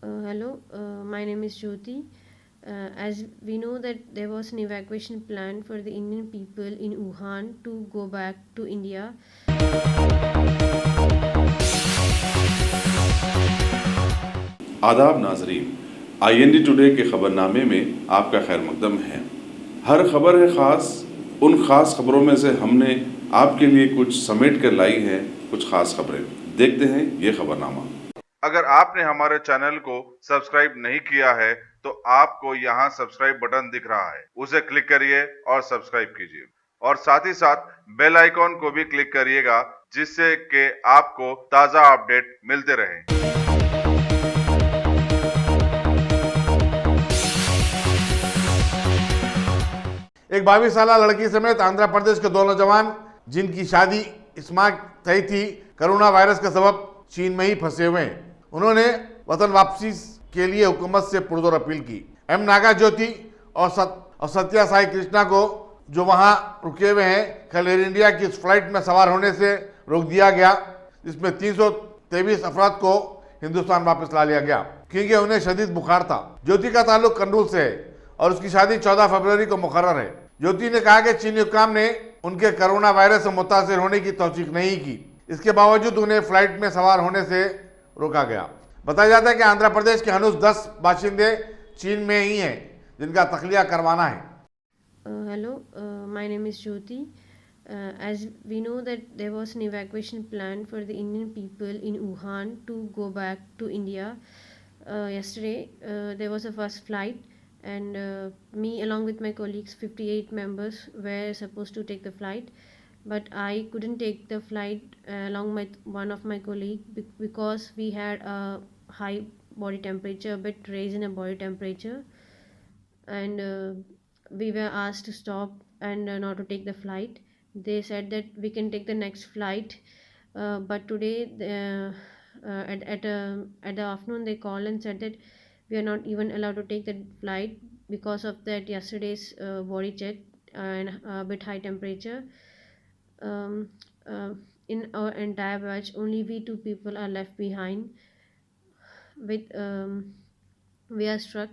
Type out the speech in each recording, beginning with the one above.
Hello, my name is Jyoti. As we know that there was an evacuation plan for the Indian people in Wuhan to go back to India. आदाब नाजरीन, IND today के ख़बरनामे में आपका खैर मकदम है। हर खबर है ख़ास। उन ख़ास खबरों में से हमने आपके लिए कुछ समेट कर लाई हैं कुछ ख़ास खबरें। देखते हैं ये खबरनामा। अगर आपने हमारे चैनल को सब्सक्राइब नहीं किया है तो आपको यहाँ सब्सक्राइब बटन दिख रहा है, उसे क्लिक करिए और सब्सक्राइब कीजिए और साथ ही साथ बेल आइकॉन को भी क्लिक करिएगा, जिससे कि आपको ताज़ा अपडेट मिलते रहें। एक 22 साल लड़की समेत आंध्र प्रदेश के 2 नौजवान जिनकी शादी इस माह तय थी, कोरोना वायरस के सबब चीन में ही फंसे हुए हैं। उन्होंने वतन वापसी के लिए हुकूमत से पुरजोर अपील की। एम नागा ज्योति और सत्या साई कृष्णा को, जो वहां रुके हुए हैं, कल एयर इंडिया की इस फ्लाइट में सवार होने से रोक दिया गया, जिसमें 323 अफराद को हिंदुस्तान वापस ला लिया गया क्योंकि उन्हें शदीद बुखार था। ज्योति का ताल्लुक कन्नूर से है और उसकी शादी 14 फरवरी को मुकर्रर है। ज्योति ने कहा कि चीनी हुक्काम ने उनके कोरोना वायरस से मुतासिर होने की तौसीक नहीं की, इसके बावजूद उन्हें फ्लाइट में सवार होने से रोका गया। बताया जाता है कि आंध्र प्रदेश के हनूस 10 बाशिंदे चीन में ही हैं जिनका तखलिया करवाना है। Hello, my name is Jyoti. As we know that there was an evacuation plan for the Indian people in Wuhan to go back to India. Yesterday, there was a first flight, and me along with my colleagues, 58 members, were supposed to take the flight, but I couldn't take the flight along with one of my colleague because we had a high body temperature, a bit raise in a body temperature, and we were asked to stop and not to take the flight. They said that we can take the next flight, but today at the afternoon they called and said that we are not even allowed to take the flight because of that yesterday's body check and a bit high temperature. um, in our entire batch only we two people are left behind with we are struck.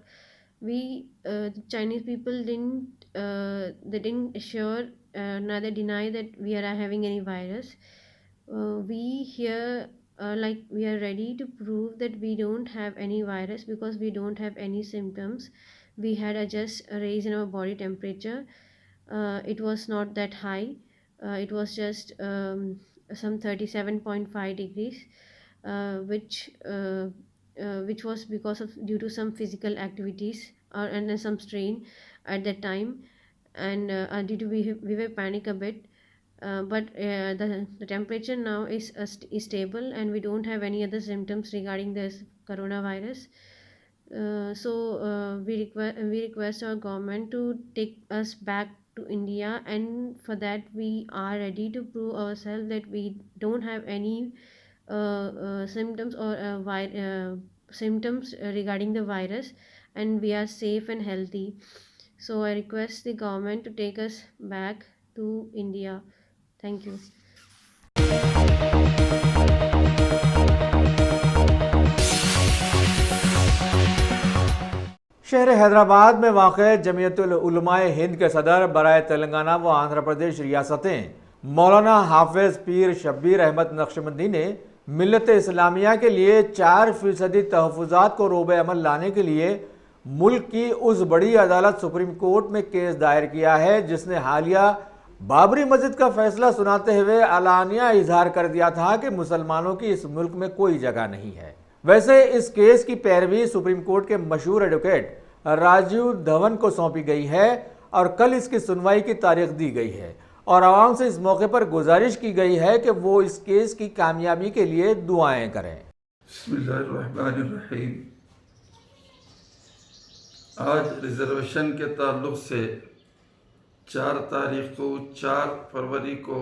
We the Chinese people didn't assure neither deny that we are having any virus. We here like we are ready to prove that we don't have any virus because we don't have any symptoms. We had just a raise in our body temperature. It was not that high. It was just some 37.5 degrees, which was because of due to some physical activities or and then some strain at that time, and due to we were panic a bit, but the temperature now is stable and we don't have any other symptoms regarding this coronavirus. So we request our government to take us back to India, and for that we are ready to prove ourselves that we don't have any symptoms or symptoms regarding the virus, and we are safe and healthy. So I request the government to take us back to India. Thank you. शहर हैदराबाद में वाक़ जमीयतुल उलमाए हिंद के सदर बराए तेलंगाना व आंध्र प्रदेश रियासतें मौलाना हाफिज पीर शब्बीर अहमद नक्शबंदी ने मिल्लत इस्लामिया के लिए 4% तहफ़्फ़ुज़ात को रोबे अमल लाने के लिए मुल्क की उस बड़ी अदालत सुप्रीम कोर्ट में केस दायर किया है, जिसने हालिया बाबरी मस्जिद का फैसला सुनाते हुए अलानिया इजहार कर दिया था कि मुसलमानों की इस मुल्क में कोई जगह नहीं है। वैसे इस केस की पैरवी सुप्रीम कोर्ट के मशहूर एडवोकेट राजीव धवन को सौंपी गई है और कल इसकी सुनवाई की तारीख दी गई है और आवाम से इस मौके पर गुजारिश की गई है कि वो इस केस की कामयाबी के लिए दुआएं करें। बिस्मिल्लाहिर्रहमानिर्रहीम। आज रिजर्वेशन के ताल्लुक से 4 फरवरी को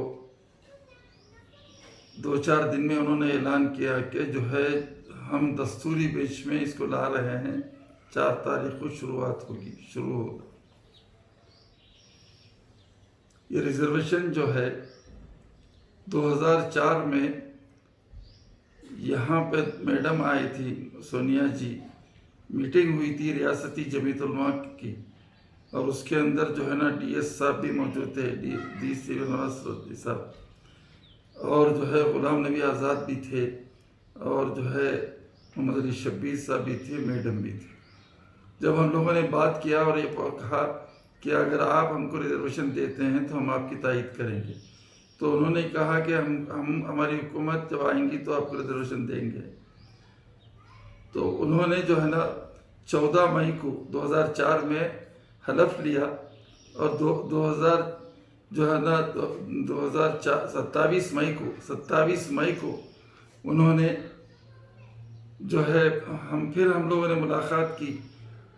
2-4 दिन में उन्होंने ऐलान किया कि जो है हम दस्तूरी बेंच में इसको ला रहे हैं, 4 तारीख को शुरू होगा। ये रिजर्वेशन जो है 2004 में यहाँ पे मैडम आई थी सोनिया जी, मीटिंग हुई थी रियासती जमीयत उलमा की, और उसके अंदर जो है ना DS साहब भी मौजूद थे, DC नवाज साहब, और जो है ग़ुलाम नबी आज़ाद भी थे, और जो है मोहम्मद अली शब्बीर साहब भी थे, मैडम भी थे। जब हम लोगों ने बात किया और ये कहा कि अगर आप हमको रिजर्वेशन देते हैं तो हम आपकी तायद करेंगे, तो उन्होंने कहा कि हम हमारी हुकूमत जब आएंगी तो आपको रिजर्वेशन देंगे। तो उन्होंने जो है ना 14 मई को 2004 में हलफ लिया, और 2000 जो है ना 27 मई को उन्होंने जो है हम लोगों ने मुलाकात की,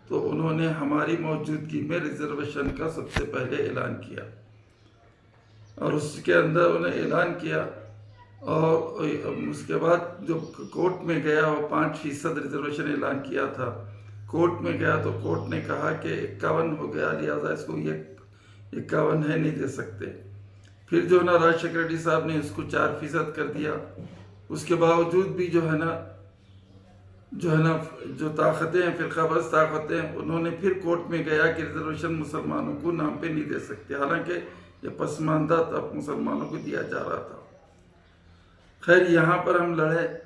तो उन्होंने हमारी मौजूदगी में रिजर्वेशन का सबसे पहले ऐलान किया, और उसके अंदर उन्होंने ऐलान किया, और उसके बाद जो कोर्ट में गया वो 5% रिजर्वेशन ऐलान किया था। कोर्ट में गया तो कोर्ट ने कहा कि 51 हो गया, लिहाजा इसको ये 51 है, नहीं दे सकते। फिर जो है ना राज सेक्रेटरी साहब ने इसको 4% कर दिया। उसके बावजूद भी जो है ना जो ताकतें हैं, फ़िरक़ाबरस्त ताकतें, उन्होंने फिर कोर्ट में गया कि रिजर्वेशन मुसलमानों को नाम पे नहीं दे सकते, हालांकि ये पसमानदा तब मुसलमानों को दिया जा रहा था। खैर यहाँ पर हम लड़े,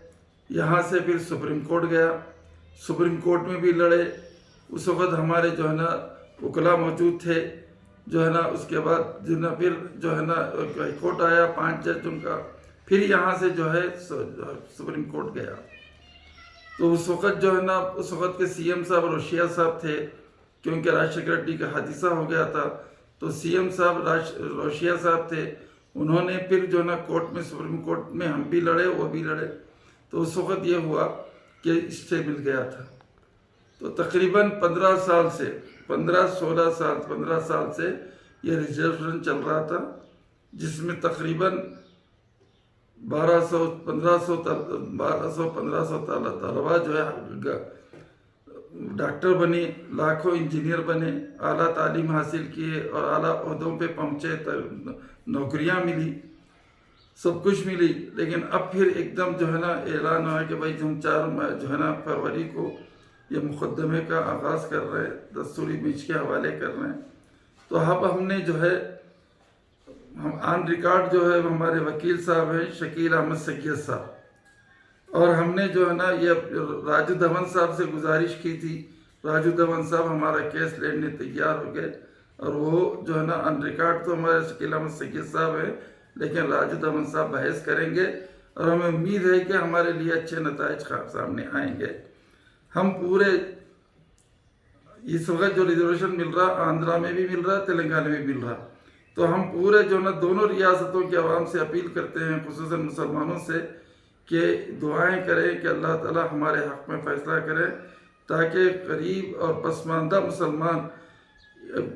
यहाँ से फिर सुप्रीम कोर्ट गया, सुप्रीम कोर्ट में भी लड़े। उस वक़्त हमारे जो है ना वकला मौजूद थे, जो है ना उसके बाद जो ना फिर जो है ना हाई कोर्ट आया, 5 जज उनका, फिर यहाँ से जो है सुप्रीम कोर्ट गया। तो उस वक़्त जो है ना उस वक़्त के CM साहब रोशिया साहब थे, क्योंकि राज सेक्रेटरी का हादिसा हो गया था, तो CM साहब रोशिया साहब थे। उन्होंने फिर जो है ना कोर्ट में, सुप्रीम कोर्ट में हम भी लड़े, वो भी लड़े। तो उस वक़्त ये हुआ कि स्टे मिल गया था। तो तकरीबन 15 साल से 15 साल से ये रिजर्वेशन चल रहा था, जिसमें तकरीबन 1200-1500 तलबा जो है डॉक्टर बने, लाखों इंजीनियर बने, आला तालीम हासिल किए और आला ओहदों पे पहुँचे, नौकरियाँ मिली, सब कुछ मिली। लेकिन अब फिर एकदम जो है ना ऐलान हुआ कि भाई हम 4 जो है ना फरवरी को ये मुकदमे का आगाज़ कर रहे हैं, दस्तूरी बेंच के हवाले कर रहे हैं। तो अब हमने जो है हम ऑन रिकॉर्ड जो है हमारे वकील साहब हैं शकील अहमद सैयद साहब, और हमने जो है ना ये राजू धवन साहब से गुजारिश की थी। राजू धवन साहब हमारा केस लेने तैयार हो गए, और वो जो है ना ऑन रिकॉर्ड तो हमारे शकील अहमद सैयद साहब हैं, लेकिन राजू धवन साहब बहस करेंगे, और हमें उम्मीद है कि हमारे लिए अच्छे नताइज सामने आएंगे। हम पूरे इस वक्त जो रिजर्वेशन मिल रहा, आंध्रा में भी मिल रहा, तेलंगाना में मिल रहा, तो हम पूरे जो ना दोनों रियासतों के अवाम से अपील करते हैं, खुसूसन मुसलमानों से, कि दुआएं करें कि अल्लाह ताला हमारे हक़ में फ़ैसला करें, ताकि गरीब और पसमानदा मुसलमान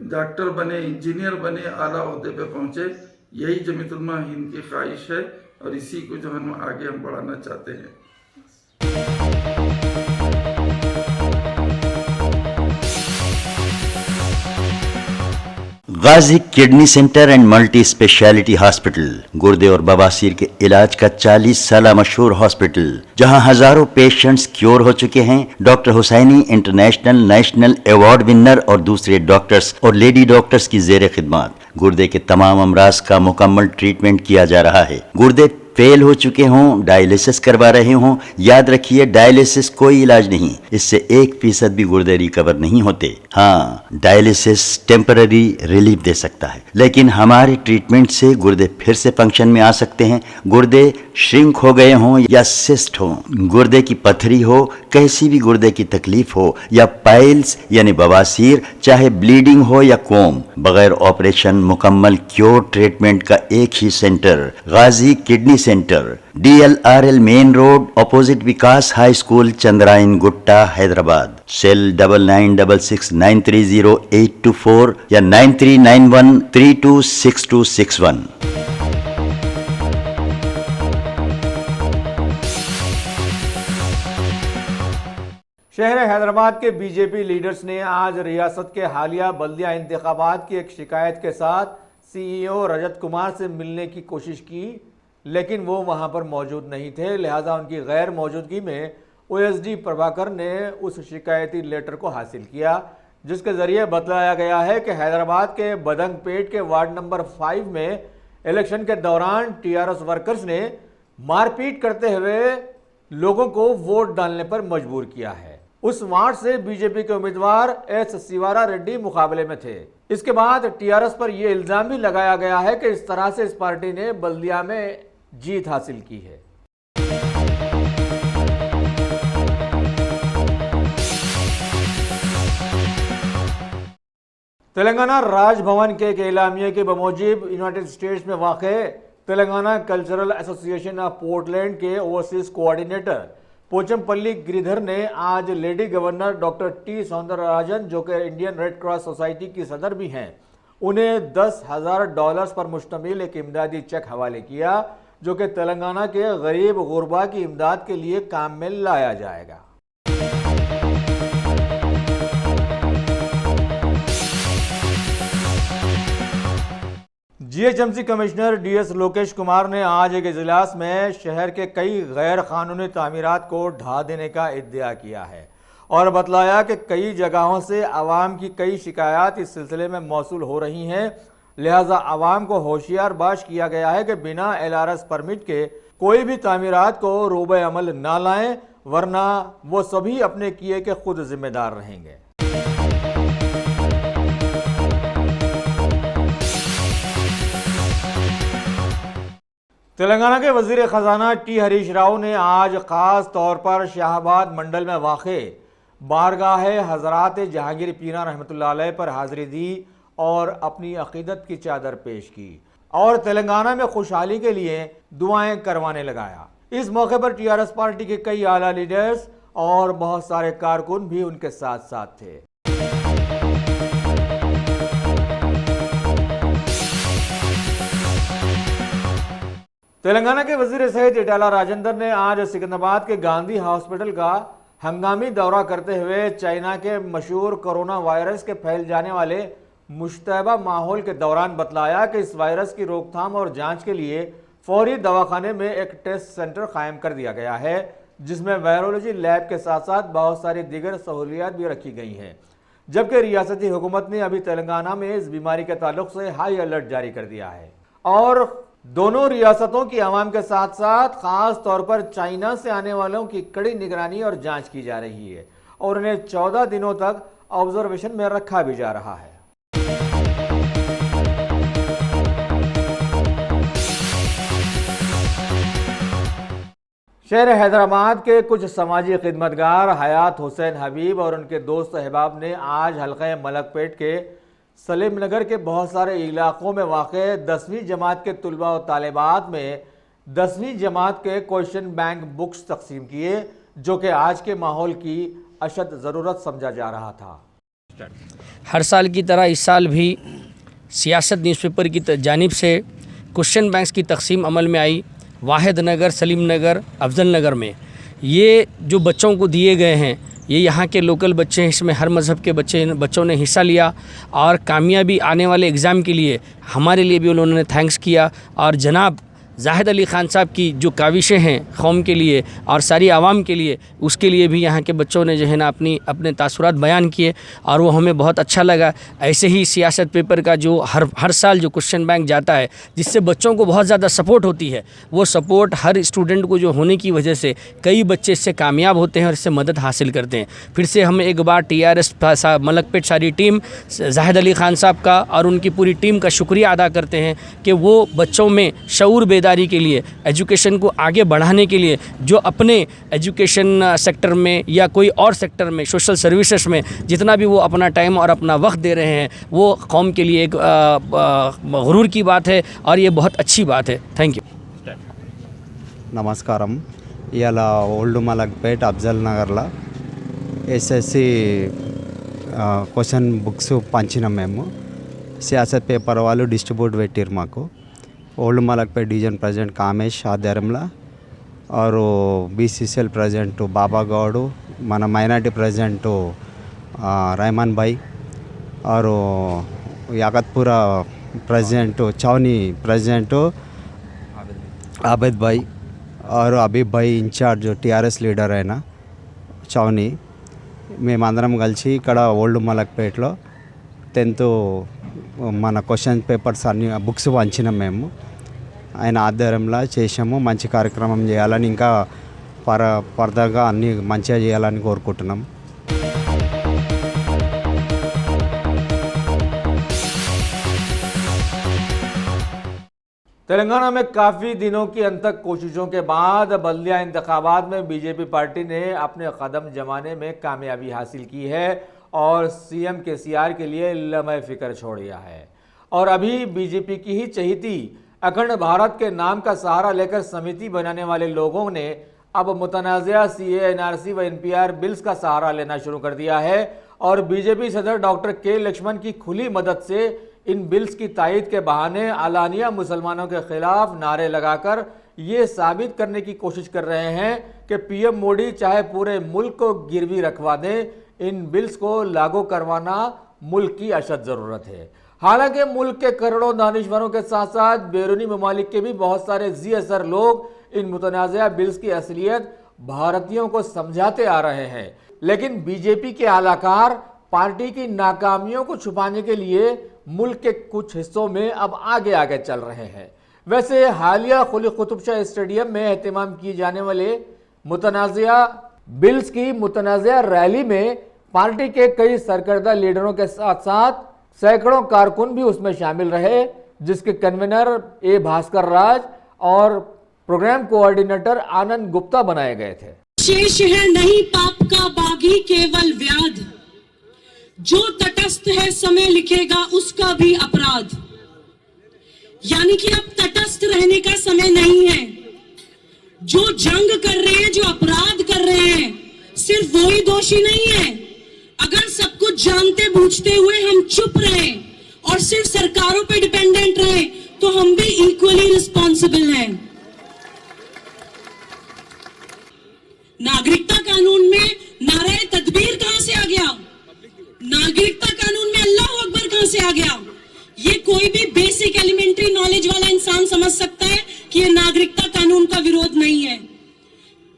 डॉक्टर बने, इंजीनियर बने, आला ओहदे पे पहुँचे। यही जमीयत उलमा हिंद की ख्वाहिश है, और इसी को जो हम आगे हम बढ़ाना चाहते हैं। Ghazi kidney centre and multi speciality hospital, गुर्दे और बवासीर के इलाज का 40 साल मशहूर हॉस्पिटल, जहां हजारों पेशेंट्स क्योर हो चुके हैं। Doctor Husaini international national award winner और दूसरे डॉक्टर्स और लेडी डॉक्टर्स की जेर खिदमत गुर्दे के तमाम अमराज का मुकम्मल ट्रीटमेंट किया जा रहा है। गुर्दे फेल हो चुके हों, डायलिसिस करवा रहे हों, याद रखिए डायलिसिस कोई इलाज नहीं, इससे 1% भी गुर्दे रिकवर नहीं होते। हाँ, डायलिसिस टेम्पररी रिलीफ दे सकता है, लेकिन हमारे ट्रीटमेंट से गुर्दे फिर से फंक्शन में आ सकते हैं। गुर्दे श्रिंक हो गए हों या सिस्ट हो, गुर्दे की पथरी हो, कैसी भी गुर्दे की तकलीफ हो, या पाइल्स यानी बवासीर, चाहे ब्लीडिंग हो या कोम, बगैर ऑपरेशन मुकम्मल क्योर ट्रीटमेंट का एक ही centre, Ghazi kidney centre, DLRL main road, opposite Vikas high school, Chandrayan Gutta, Hyderabad. Cell 9966930824 या 9391326261। शहर हैदराबाद के बीजेपी लीडर्स ने आज रियासत के हालिया बल्दिया इंतखाबात की एक शिकायत के साथ CEO रजत कुमार से मिलने की कोशिश की, लेकिन वो वहां पर मौजूद नहीं थे। लिहाजा उनकी गैर मौजूदगी में ओएसडी प्रभाकर ने उस शिकायती लेटर को हासिल किया, जिसके जरिए बतलाया गया है कि हैदराबाद के बदंगपेट के वार्ड नंबर 5 में इलेक्शन के दौरान टीआरएस वर्कर्स ने मारपीट करते हुए लोगों को वोट डालने पर मजबूर किया है। उस वार्ड से बीजेपी के उम्मीदवार एस शिवारा रेड्डी मुकाबले में थे। इसके बाद टीआरएस पर यह इल्जाम भी लगाया गया है कि इस तरह से इस पार्टी ने बल्दिया में जीत हासिल की है। तेलंगाना राजभवन के एक एलामिया के बमौजिब यूनाइटेड स्टेट्स में वाक़े Telangana cultural association of Portland के ओवरसीज कोऑर्डिनेटर पोचमपल्ली गिरिधर ने आज lady governor doctor T Soundararajan, जो कि इंडियन रेड क्रॉस सोसाइटी की सदर भी हैं, उन्हें $10,000 पर मुश्तमिल एक इमदादी चेक हवाले किया, जो कि तेलंगाना के गरीब गुरबा की इमदाद के लिए काम में लाया जाएगा। GHMC commissioner DS Lokesh Kumar ने आज एक इजलास में शहर के कई गैर कानूनी तामीरात को ढा देने का इद्दिया किया है और बतलाया कि कई जगहों से आवाम की कई शिकायत इस सिलसिले में मौसूल हो रही हैं, लिहाजा आवाम को होशियार बाश किया गया है कि बिना एलआरएस परमिट के कोई भी तामीरात को रोबे अमल ना लाएं, वरना वो सभी अपने किए के खुद जिम्मेदार रहेंगे। तेलंगाना के वजीर खजाना टी हरीश राव ने आज ख़ास तौर पर शाहबाद मंडल में वाक़े बारगाह हज़रात जहांगीर पीरा रहमतुल्लाह अलैह पर हाज़िरी दी और अपनी अक़ीदत की चादर पेश की और तेलंगाना में खुशहाली के लिए दुआएं करवाने लगाया। इस मौके पर टीआरएस पार्टी के कई आला लीडर्स और बहुत सारे कारकुन भी उनके साथ साथ थे। तेलंगाना के वजीर सेहत इटाला राजेंद्र ने आज सिकंदराबाद के गांधी हॉस्पिटल का हंगामी दौरा करते हुए चाइना के मशहूर कोरोना वायरस के फैल जाने वाले मुश्तबा माहौल के दौरान बतलाया कि इस वायरस की रोकथाम और जांच के लिए फौरी दवाखाने में एक टेस्ट सेंटर कायम कर दिया गया है, जिसमें वायरोलॉजी लैब के साथ साथ बहुत सारी दीगर सहूलियात भी रखी गई हैं। जबकि रियासती हुकूमत ने अभी तेलंगाना में इस बीमारी के ताल्लुक से हाई अलर्ट जारी कर दिया है और दोनों रियासतों की आवाम के साथ साथ खास तौर पर चाइना से आने वालों की कड़ी निगरानी और जांच की जा रही है और उन्हें 14 दिनों तक ऑब्जर्वेशन में रखा भी जा रहा है। शहर हैदराबाद के कुछ समाजी खिदमतगार हयात हुसैन हबीब और उनके दोस्त अहबाब ने आज हल्का मलकपेट के सलीम नगर के बहुत सारे इलाकों में वाक़े 10वीं जमात के तुलबा और तालिबात में 10वीं जमात के क्वेश्चन बैंक बुक्स तकसीम किए, जो कि आज के माहौल की अशद ज़रूरत समझा जा रहा था। हर साल की तरह इस साल भी सियासत न्यूज़पेपर की जानिब से क्वेश्चन बैंक्स की तकसीम अमल में आई। वाहिद नगर, सलीम नगर, अफजल नगर में ये जो बच्चों को दिए गए हैं, ये यहाँ के लोकल बच्चे हैं, इसमें हर मज़हब के बच्चों ने हिस्सा लिया और कामयाबी आने वाले एग्ज़ाम के लिए हमारे लिए भी उन्होंने थैंक्स किया। और जनाब जाहिद अली ख़ान साहब की जो काविशें हैं कौम के लिए और सारी आवाम के लिए, उसके लिए भी यहाँ के बच्चों ने जो है ना अपने तासुरात बयान किए और वो हमें बहुत अच्छा लगा। ऐसे ही सियासत पेपर का जो हर साल जो क्वेश्चन बैंक जाता है, जिससे बच्चों को बहुत ज़्यादा सपोर्ट होती है, वो सपोर्ट हर स्टूडेंट को जो होने की वजह से कई बच्चे इससे कामयाब होते हैं और इससे मदद हासिल करते हैं। फिर से हम एक बार टीआरएस मलकपेट सारी टीम जाहिद अली ख़ान साहब का और उनकी पूरी टीम का शुक्रिया अदा करते हैं कि वो बच्चों में शऊर बेदारी के लिए, एजुकेशन को आगे बढ़ाने के लिए जो अपने एजुकेशन सेक्टर में या कोई और सेक्टर में, सोशल सर्विसेज में जितना भी वो अपना टाइम और अपना वक्त दे रहे हैं, वो कौम के लिए एक गुरूर की बात है और ये बहुत अच्छी बात है। Thank you. నమస్కారం. ఇలా ఓల్డ్ మలక్పేట్ అఫ్జల్ నగర్లో ఎస్ఎస్సి క్వశ్చన్ బుక్స్ పంచినాం మేము. సియాసత్ పేపర్ వాళ్ళు డిస్ట్రిబ్యూట్ పెట్టారు మాకు. Old Malakpet division president Kamesh ఆధ్వర్యంలో और बीसीसीएल प्रेसिडेंट बाबा गौड़, మన మైనార్టీ ప్రెసిడెంట్ रहमान भाई और याकतपुरा प्रेसिडेंट चौनी प्रेसिडेंट आबिद भाई और अबीब भाई इंचार्ज टीआरएस लीडर है ना, చౌని మేమందరం కలిసి ఇక్కడ ఓల్డ్ మలక్పేటలో 10th మన క్వశ్చన్ పేపర్స్ అన్ని బుక్స్ పంచినాం మేము. ఆయన ఆధ్వర్యంలో చేసాము. మంచి కార్యక్రమం చేయాలని ఇంకా ఫర్దర్గా అన్ని మంచిగా చేయాలని కోరుకుంటున్నాం. तेलंगाना में काफ़ी दिनों की अनथक कोशिशों के बाद बल्दिया इंतखाबात में बीजेपी पार्टी ने अपने कदम जमाने में कामयाबी हासिल की है और सीएम केसीआर के लिए लम्हे फिक्र छोड़ दिया है. और अभी बीजेपी की ही चहेती अखंड भारत के नाम का सहारा लेकर समिति बनाने वाले लोगों ने अब मुतनाज़ा सीए, एनआरसी व एनपीआर बिल्स का सहारा लेना शुरू कर दिया है और बीजेपी सदर डॉक्टर के लक्ष्मण की खुली मदद से इन बिल्स की तायद के बहाने आलानिया मुसलमानों के खिलाफ नारे लगाकर ये साबित करने की कोशिश कर रहे हैं कि पीएम मोदी चाहे पूरे मुल्क को गिरवी रखवा दें, इन बिल्स को लागू करवाना मुल्क की अशद ज़रूरत है. हालांकि मुल्क के करोड़ों दानिशवरों के साथ साथ बैरूनी ममालिक के भी बहुत सारे जी असर लोग इन मुतनाज़ा बिल्स की असलियत भारतीयों को समझाते आ रहे हैं. लेकिन बीजेपी के आलाकार पार्टी की नाकामियों को छुपाने के लिए मुल्क के कुछ हिस्सों में अब आगे आगे चल रहे हैं. वैसे हालिया खुली कुतुबशाह स्टेडियम में एहतमाम किए जाने वाले मुतनाज़ा बिल्स की मुतनाज़ा रैली में पार्टी के कई सरकर्दा लीडरों के साथ साथ सैकड़ों कारकुन भी उसमें शामिल रहे, जिसके कन्वीनर ए भास्कर राज और प्रोग्राम कोऑर्डिनेटर आनंद गुप्ता बनाए गए थे. शेष है नहीं पाप का बागी केवल व्याध, जो तटस्थ है समय लिखेगा उसका भी अपराध. यानी कि अब तटस्थ रहने का समय नहीं है. जो जंग कर रहे हैं, जो अपराध कर रहे हैं, सिर्फ वो ही दोषी नहीं है. अगर सब कुछ जानते बूझते हुए हम चुप रहे और सिर्फ सरकारों पे डिपेंडेंट रहे तो हम भी इक्वली रिस्पॉन्सिबल हैं. नागरिकता कानून में नारे तदबीर कहां से आ गया? नागरिकता कानून में अल्लाह अकबर कहां से आ गया? ये कोई भी बेसिक एलिमेंट्री नॉलेज वाला इंसान समझ सकता है कि ये नागरिकता कानून का विरोध नहीं है.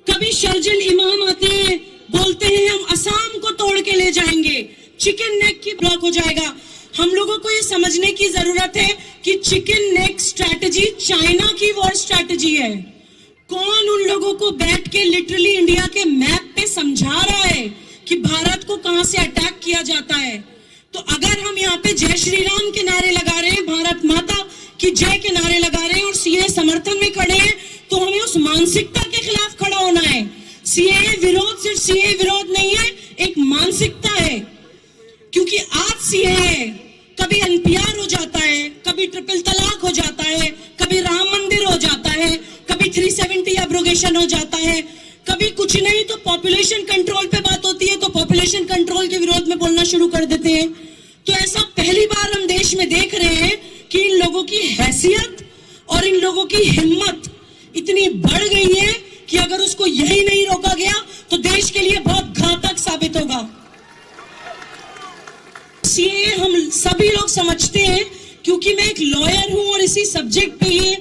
कभी शर्जिल इमाम आते हैं, बोलते हैं हम असम को तोड़ के ले जाएंगे, चिकन नेक की ब्लॉक हो जाएगा. हम लोगों को ये समझने की जरूरत है कि चिकन नेक स्ट्रैटेजी चाइना की वॉर स्ट्रैटेजी है. कौन उन लोगों को बैठ के लिटरली इंडिया के मैप पे समझा रहा है कि भारत को कहां से अटैक किया जाता है? तो अगर हम यहाँ पे जय श्री राम के नारे लगा रहे हैं, भारत माता की जय के नारे लगा रहे हैं और सीए समर्थन में खड़े हैं, तो हमें उस मानसिकता के खिलाफ खड़ा होना है. सीए विरोध सिर्फ सीए विरोध नहीं है, एक मानसिकता है. क्योंकि आज सीए है, कभी एनपीआर हो जाता है, कभी ट्रिपल तलाक हो जाता है, कभी राम मंदिर हो जाता है, कभी 370 एब्रोगेशन हो जाता है, कभी कुछ नहीं तो पॉपुलेशन कंट्रोल पे बात होती है तो पॉपुलेशन कंट्रोल के विरोध में बोलना शुरू कर देते हैं. तो ऐसा पहली बार हम देश में देख रहे हैं कि इन लोगों की हैसियत और इन लोगों की हिम्मत इतनी बढ़ गई है कि अगर उसको यही नहीं रोका गया तो देश के लिए बहुत घातक साबित होगा. सीए हम सभी लोग समझते हैं, क्योंकि मैं एक लॉयर हूं और इसी सब्जेक्ट पे ये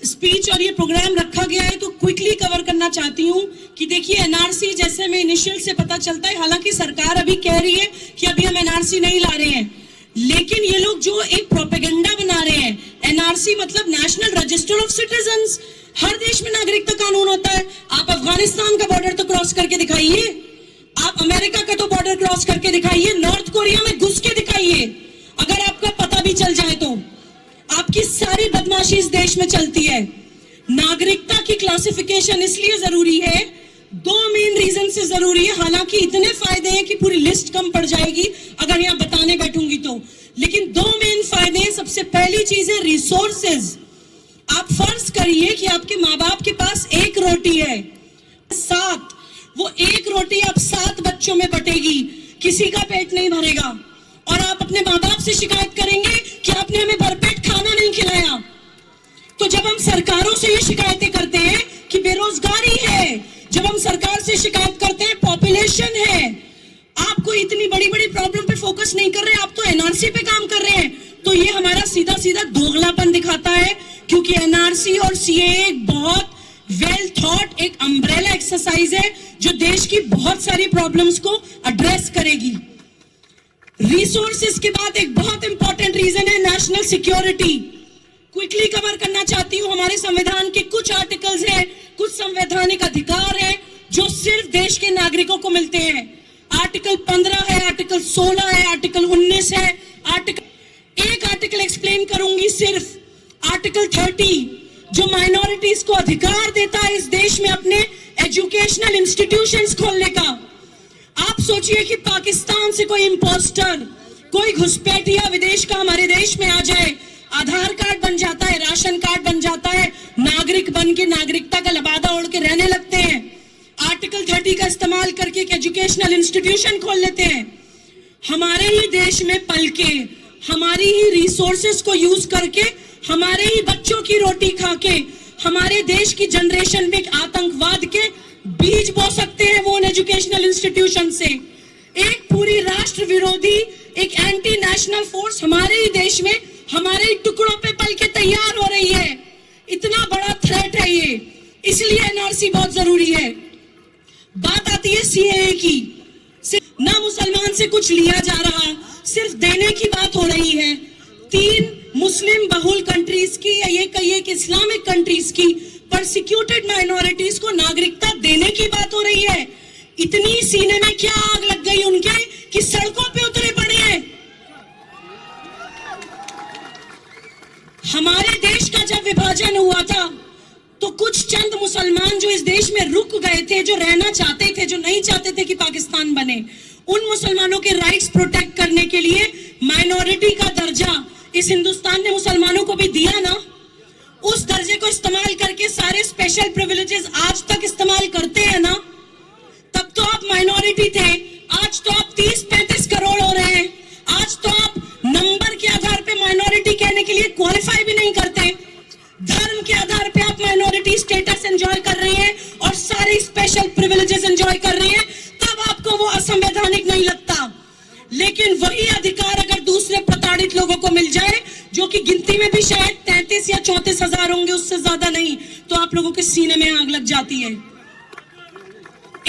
स्पीच और ये प्रोग्राम रखा गया है, तो क्विकली कवर करना चाहती हूँ कि देखिए एनआरसी जैसे में इनिशियल से पता चलता है, हालांकि सरकार अभी कह रही है कि अभी हम एनआरसी नहीं ला रहे हैं, लेकिन ये लोग जो एक प्रोपेगेंडा बना रहे हैं, एनआरसी मतलब नेशनल रजिस्टर ऑफ सिटीजन्स. हर देश में नागरिकता कानून होता है. आप अफगानिस्तान का बॉर्डर तो क्रॉस करके दिखाइए, आप अमेरिका का तो बॉर्डर क्रॉस करके दिखाइए, नॉर्थ कोरिया में घुस के दिखाइए. अगर आपका पता भी चल जाए तो आपकी सारी बदमाशी इस देश में चलती है. नागरिकता की क्लासिफिकेशन इसलिए जरूरी है, दो मेन रीजन से जरूरी है. हालांकि इतने फायदे हैं कि पूरी लिस्ट कम पड़ जाएगी अगर यहां बताने बैठूंगी तो, लेकिन दो मेन फायदे हैं. सबसे पहली चीज है रिसोर्सेज. आप फर्ज करिए कि आपके माँ बाप के पास एक रोटी है, 7, वो एक रोटी आप 7 बच्चों में बटेगी, किसी का पेट नहीं भरेगा. और आप अपने माँ बाप से शिकायत करेंगे कि आपने हमें भरपेट खाना नहीं खिलाया. तो जब हम सरकारों से ये शिकायतें करते हैं कि बेरोजगारी है, जब हम सरकार से शिकायत करते हैं पॉपुलेशन है, आपको इतनी बड़ी बड़ी प्रॉब्लम पे फोकस नहीं कर रहे, आप तो एनआरसी पे काम कर रहे हैं, तो ये हमारा सीधा सीधा दोगलापन दिखाता है. क्योंकि एनआरसी और सीए एक बहुत वेल थॉट एक अम्ब्रेला एक्सरसाइज है जो देश की बहुत सारी प्रॉब्लम्स को एड्रेस करेगी। रिसोर्सेज के बाद एक बहुत इंपॉर्टेंट रीजन है नेशनल सिक्योरिटी। क्विकली कवर करना चाहती हूं, हमारे संविधान के कुछ आर्टिकल्स हैं, कुछ संवैधानिक अधिकार है जो सिर्फ देश के नागरिकों को मिलते हैं। आर्टिकल 15 है, आर्टिकल 16 है, आर्टिकल 19 है, एक आर्टिकल एक्सप्लेन करूंगी सिर्फ, आर्टिकल 30 जो माइनॉरिटीज को अधिकार देता है इस देश में अपने एजुकेशनल इंस्टीट्यूशंस खोलने का। आप सोचिए कि पाकिस्तान से कोई इंपोस्टर, कोई घुसपैठिया विदेश का हमारे देश में आ जाए, आधार कार्ड बन जाता है, राशन कार्ड बन जाता है, नागरिक बन के नागरिकता का लबादा ओढ़ के रहने लगते हैं। आर्टिकल 30 का इस्तेमाल करके एक एजुकेशनल इंस्टीट्यूशन खोल लेते हैं। हमारे ही देश में पल के, हमारी ही रिसोर्सेस को यूज करके, हमारे ही बच्चों की रोटी खा के, हमारे देश की जनरेशन में आतंकवाद के बीज बो सकते हैं वो एजुकेशनल इंस्टीट्यूशन से। एक पूरी राष्ट्र विरोधी, एक एंटी नेशनल फोर्स हमारे ही देश में, हमारे ही टुकड़ों पे पल के तैयार हो रही है। इतना बड़ा थ्रेट है ये, इसलिए एनआरसी बहुत जरूरी है। बात आती है सीएए की, ना मुसलमान से कुछ लिया जा रहा, सिर्फ देने की बात हो रही है। 3 मुस्लिम बहुल कंट्रीज की या ये कहिए कि इस्लामिक कंट्रीज की परसिक्यूटेड माइनॉरिटीज को नागरिकता देने की बात हो रही है। इतनी सीने में क्या आग लग गई उनके कि सड़कों पे उतरे पड़े हैं। हमारे देश का जब विभाजन हुआ था तो कुछ चंद मुसलमान जो इस देश में रुक गए थे, जो रहना चाहते थे, जो नहीं चाहते थे कि पाकिस्तान बने, उन मुसलमानों के राइट्स प्रोटेक्ट करने के लिए माइनॉरिटी का दर्जा इस हिंदुस्तान ने मुसलमानों को भी दिया ना। उस दर्जे को इस्तेमाल करके सारे स्पेशल प्रिविलेजेस आज तक इस्तेमाल करते हैं ना। तब तो आप माइनॉरिटी थे, आज तो आप 30-35 करोड़ हो रहे हैं। आज तो आप नंबर के आधार पे माइनॉरिटी कहने के लिए क्वालिफाई भी नहीं करते। धर्म के आधार पे आप माइनॉरिटी स्टेटस एंजॉय कर रहे हैं और सारे स्पेशल प्रिविलेजेस एंजॉय कर रहे हैं, तब आपको वो असंवैधानिक नहीं लगता। लेकिन वही अधिकार अगर दूसरे प्रताड़ित लोगों को मिल जाए, जो कि गिनती में भी शायद 33 या 34 हजार होंगे, उससे ज्यादा नहीं, तो आप लोगों के सीने में आग लग जाती है।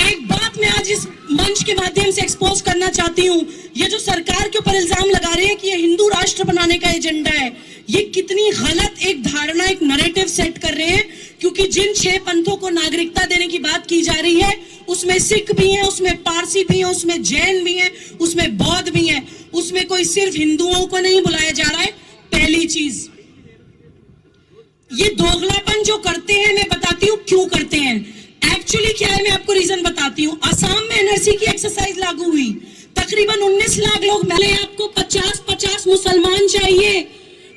एक बात मैं आज इस मंच के माध्यम से एक्सपोज करना चाहती हूँ, ये जो सरकार के ऊपर इल्जाम लगा रहे हैं कि ये हिंदू राष्ट्र बनाने का एजेंडा है, ये कितनी गलत एक धारणा, एक नैरेटिव सेट कर रहे हैं। क्योंकि जिन 6 पंथों को नागरिकता देने की बात की जा रही है, उसमें सिख भी हैं, उसमें पारसी भी हैं, उसमें जैन भी हैं, उसमें बौद्ध भी हैं, उसमें कोई सिर्फ हिंदुओं को नहीं बुलाया जा रहा है। पहली चीज, ये दोगलापन जो करते हैं, मैं बताती हूँ क्यों करते हैं। एक्चुअली क्या है, मैं आपको रीजन बताती हूँ। असम में एनआरसी की एक्सरसाइज लागू हुई, तकरीबन 19 लाख लोग मिले, आपको 50-50 मुसलमान चाहिए,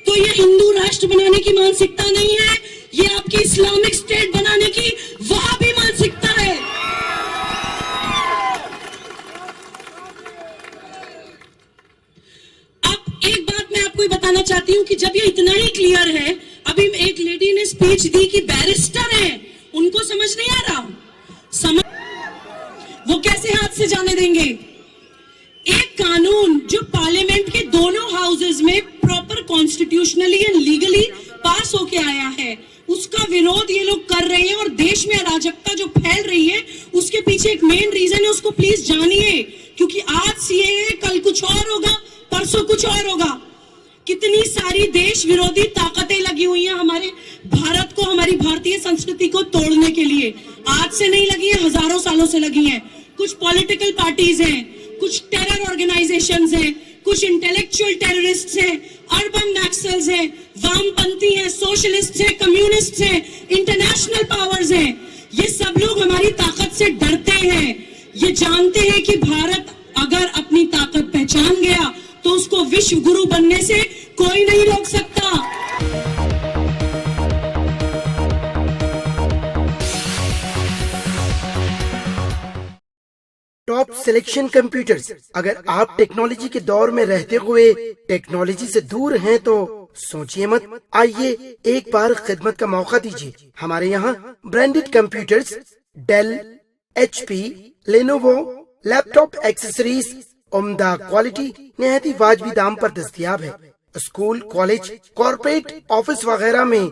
तो ये हिंदू राष्ट्र बनाने की मानसिकता नहीं है, ये आपकी इस्लामिक स्टेट बनाने की वहाबी मानसिकता है। अब एक बात मैं आपको बताना चाहती हूँ कि जब ये इतना ही क्लियर है, अभी एक लेडी ने स्पीच दी कि बैरिस्टर है, उनको समझ नहीं आ रहा, वो कैसे हाथ से जाने देंगे। एक कानून जो पार्लियामेंट के दोनों हाउसेज में प्रॉपर कॉन्स्टिट्यूशनली एंड लीगली पास होके आया है, उसका विरोध ये लोग कर रहे हैं और देश में अराजकता जो फैल रही है, उसके पीछे एक मेन रीजन है, उसको प्लीज जानिए। क्योंकि आज सीएए, कल कुछ और होगा, परसों कुछ और होगा। कितनी सारी देश विरोधी ताकतें लगी हुई हैं हमारे भारत को, हमारी भारतीय संस्कृति को तोड़ने के लिए। आज से नहीं लगी है, हजारों सालों से लगी है। कुछ पॉलिटिकल पार्टीज हैं, कुछ टेरर ऑर्गेनाइजेशंस हैं, कुछ इंटेलेक्चुअल टेररिस्ट हैं, अर्बन नक्सल्स हैं, वामपंथी हैं, सोशलिस्ट हैं, कम्युनिस्ट हैं, इंटरनेशनल पावर्स हैं। ये सब लोग हमारी ताकत से डरते हैं। ये जानते हैं कि भारत अगर अपनी ताकत पहचान गया तो उसको विश्व गुरु बनने से कोई नहीं रोक सकता। Top selection computers. अगर आप टेक्नोलॉजी के दौर में रहते हुए टेक्नोलॉजी से दूर हैं तो सोचिए मत, आइए एक बार खिदमत का मौका दीजिए। हमारे यहाँ branded computers Dell, HP, Lenovo, laptop accessories उम्दा क्वालिटी निहायती वाजबी दाम पर दस्तयाब है। स्कूल, कॉलेज, कॉर्पोरेट ऑफिस वगैरह में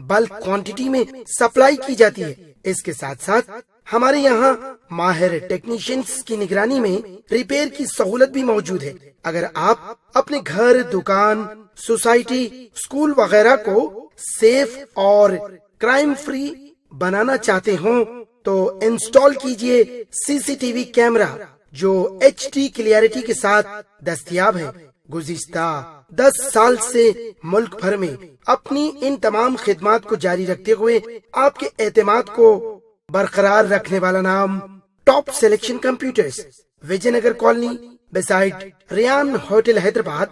बल्क क्वांटिटी में सप्लाई की जाती है। इसके साथ साथ हमारे यहाँ माहिर टेक्नीशियंस की निगरानी में रिपेयर की सहूलत भी मौजूद है। अगर आप अपने घर, दुकान, सोसाइटी, स्कूल वगैरह को सेफ और क्राइम फ्री बनाना चाहते हो तो इंस्टॉल कीजिए सीसीटीवी कैमरा जो HD क्लियरिटी के साथ दस्तयाब है। गुज़िश्ता 10 साल से मुल्क भर में अपनी इन तमाम खिदमात को जारी रखते हुए आपके एतमाद को बरकरार रखने वाला नाम top selection computers, Vijayanagar colony, beside Riyan hotel, Hyderabad.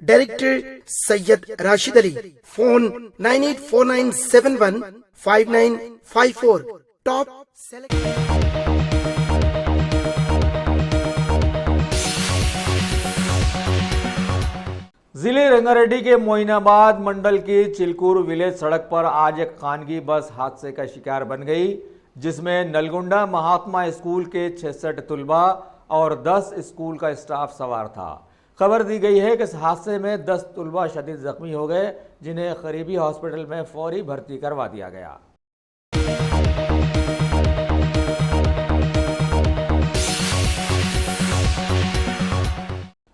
Director Syed Rashid Ali. Phone 9849715954। Top जिले रंगारेड्डी के मोइनाबाद मंडल की चिलकूर विलेज सड़क पर आज एक खानगी बस हादसे का शिकार बन गई, जिसमें नलगुंडा महात्मा स्कूल के 66 तुलबा और 10 स्कूल का स्टाफ सवार था। खबर दी गई है कि इस हादसे में 10 तुलबा शदीद जख्मी हो गए, जिन्हें करीबी हॉस्पिटल में फौरी भर्ती करवा दिया गया।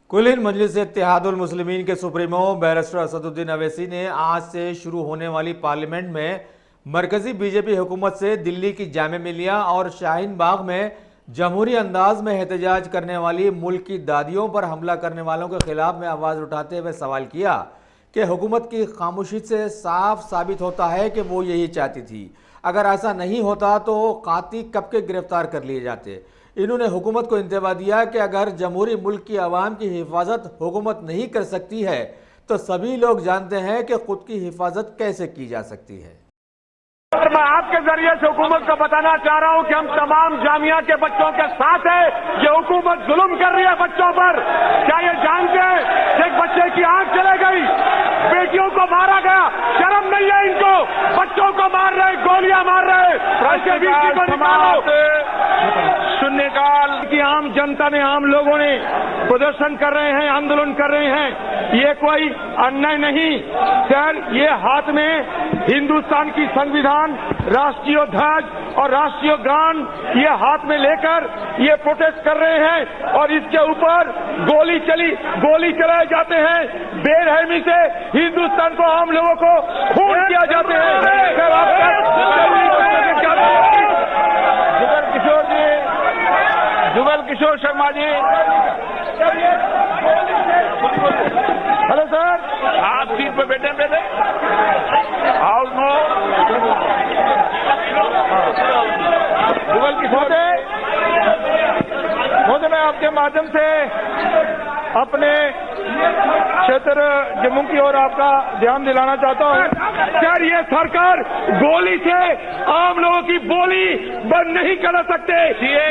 कुल मजलिस इत्तेहादुल मुस्लिमीन के सुप्रीमो बैरिस्टर असदुद्दीन अवैसी ने आज से शुरू होने वाली पार्लियामेंट में मरकजी बीजेपी हुकूमत से दिल्ली की जामे मिलिया और शाहीन बाग में जमहूरी अंदाज में एहतजाज करने वाली मुल्क की दादियों पर हमला करने वालों के खिलाफ में आवाज़ उठाते हुए सवाल किया कि हुकूमत की खामोशी से साफ साबित होता है कि वो यही चाहती थी। अगर ऐसा नहीं होता तो काती कब के गिरफ्तार कर लिए जाते। इन्होंने हुकूमत को इंतबा दिया कि अगर जमहूरी मुल्क की आवाम की हिफाजत हुकूमत नहीं कर सकती है तो सभी लोग जानते हैं कि खुद की हिफाजत कैसे की जा सकती है। और मैं आपके जरिए से हुकूमत को बताना चाह रहा हूं कि हम तमाम जामिया के बच्चों के साथ हैं। ये हुकूमत जुल्म कर रही है बच्चों पर। क्या ये जानते हैं कि एक बच्चे की आंख चले गई, बेटियों को मारा गया, शर्म नहीं है इनको? बच्चों को मार रहे, गोलियां मार रहे। शून्यकाल की आम जनता ने, आम लोगों ने प्रदर्शन कर रहे हैं, आंदोलन कर रहे हैं। ये कोई अन्याय नहीं सर। ये हाथ में हिंदुस्तान की संविधान, राष्ट्रीय ध्वज और राष्ट्रीय गान ये हाथ में लेकर ये प्रोटेस्ट कर रहे हैं और इसके ऊपर गोली चलाए जाते हैं। बेरहमी से हिंदुस्तान को, आम लोगों को खून किया जाते हैं। जुगल किशोर शर्मा जी, हेलो सर, आप सीट पे बैठे हाउस नो। जुगल किशोर मुझे, मैं आपके माध्यम से अपने क्षेत्र जम्मू की ओर आपका ध्यान दिलाना चाहता हूं। सर, ये सरकार गोली से आम लोगों की बोली बंद नहीं कर सकते।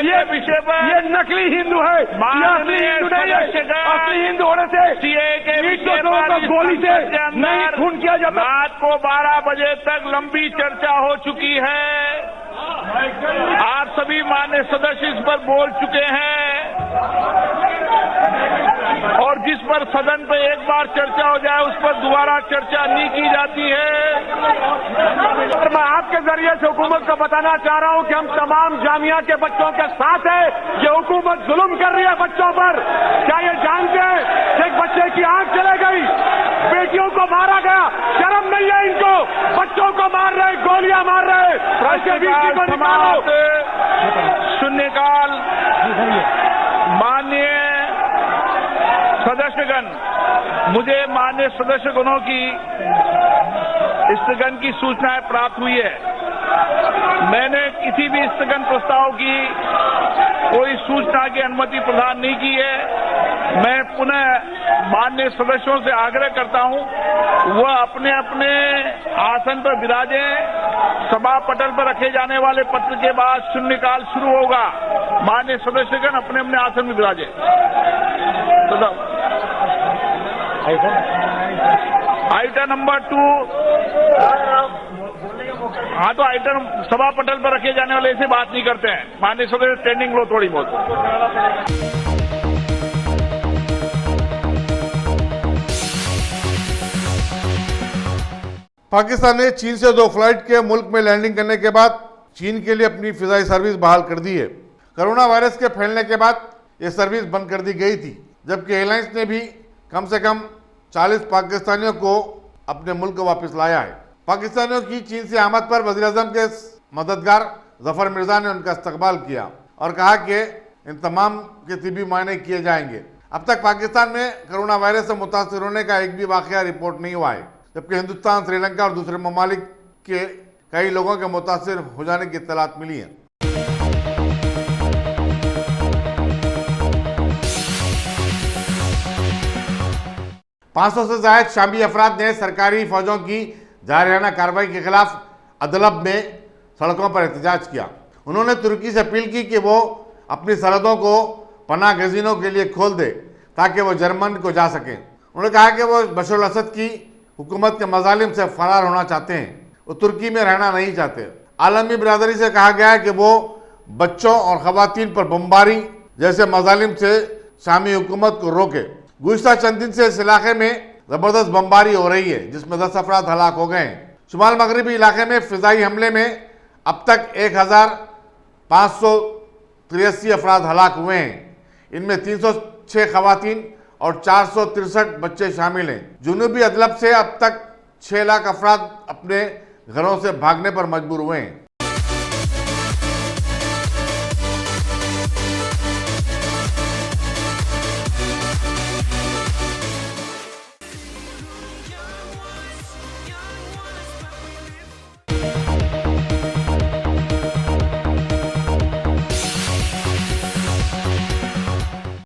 ये विषय पर ये नकली हिंदू है, असली हिंदू नहीं है। असली हिंदू होने से गोली से नहीं खून किया जाता। रात को 12 बजे तक लंबी चर्चा हो चुकी है। आप सभी माननीय सदस्य इस पर बोल चुके हैं और जिस पर सदन पे एक बार चर्चा हो जाए उस पर दोबारा चर्चा नहीं की जाती है। और मैं आपके जरिए से हुकूमत को बताना चाह रहा हूं कि हम तमाम जामिया के बच्चों के साथ हैं। ये हुकूमत जुल्म कर रही है बच्चों पर। क्या ये जानते हैं कि एक बच्चे की आंख चले गई, बेटियों को मारा गया, शर्म नहीं है इनको? बच्चों को मार रहे, गोलियां मार रहे। शून्यकाल माननीय सदस्यगण, मुझे माननीय सदस्यगणों की स्थगन की सूचनाएं प्राप्त हुई है। मैंने किसी भी स्थगन प्रस्ताव की कोई सूचना की अनुमति प्रदान नहीं की है। मैं पुनः माननीय सदस्यों से आग्रह करता हूं वह अपने अपने आसन पर विराजें। सभा पटल पर रखे जाने वाले पत्र के बाद शून्यकाल शुरू होगा। माननीय सदस्यगण अपने अपने आसन में विराजें। Item number 2। हाँ, तो आइटम सभा पटल पर रखे जाने वाले ऐसे बात नहीं करते हैं। माननीय सदस्य स्टैंडिंग लो थोड़ी बहुत। पाकिस्तान ने चीन से 2 फ्लाइट के मुल्क में लैंडिंग करने के बाद चीन के लिए अपनी फिजाई सर्विस बहाल कर दी है। कोरोना वायरस के फैलने के बाद ये सर्विस बंद कर दी गई थी, जबकि एयरलाइंस ने भी कम से कम 40 पाकिस्तानियों को अपने मुल्क वापस लाया है। पाकिस्तानियों की चीन से आमद पर वज़ीर-ए-आज़म के मददगार जफर मिर्जा ने उनका इस्तकबाल किया और कहा कि इन तमाम के तिबी मुआयने किए जाएंगे। अब तक पाकिस्तान में कोरोना वायरस से मुतासिर होने का एक भी वाक़या रिपोर्ट नहीं हुआ है, जबकि हिंदुस्तान, श्रीलंका और दूसरे ममालिक के कई लोगों के मुतासिर हो जाने की इत्तलात मिली हैं। पाँच 500 से ज़ायद शामी अफराद ने सरकारी फौजों की जारहाना कार्रवाई के खिलाफ अदलब में सड़कों पर एहतजाज किया। उन्होंने तुर्की से अपील की कि वो अपनी सरहदों को पनाह गज़ीनों के लिए खोल दे ताकि वो जर्मन को जा सकें। उन्होंने कहा कि वो बशर अल-असद की हुकूमत के मजालिम से फरार होना चाहते हैं, वो तुर्की में रहना नहीं चाहते। आलमी बिरादरी से कहा गया है कि वो बच्चों और ख़वातीन पर बमबारी जैसे मजालिम से शामी हुकूमत को रोके। गुज़िश्ता चंद दिन से इस इलाके में ज़बरदस्त बमबारी हो रही है, जिसमें 10 अफराद हलाक हो गए हैं। शुमाल मगरबी इलाके में फ़िज़ाई हमले में अब तक 1583 अफराद हलाक हुए हैं। इनमें 306 ख़वातीन और 463 बच्चे शामिल हैं। जुनूबी अदलब से अब तक 6 लाख अफराद अपने घरों से भागने पर मजबूर हुए हैं।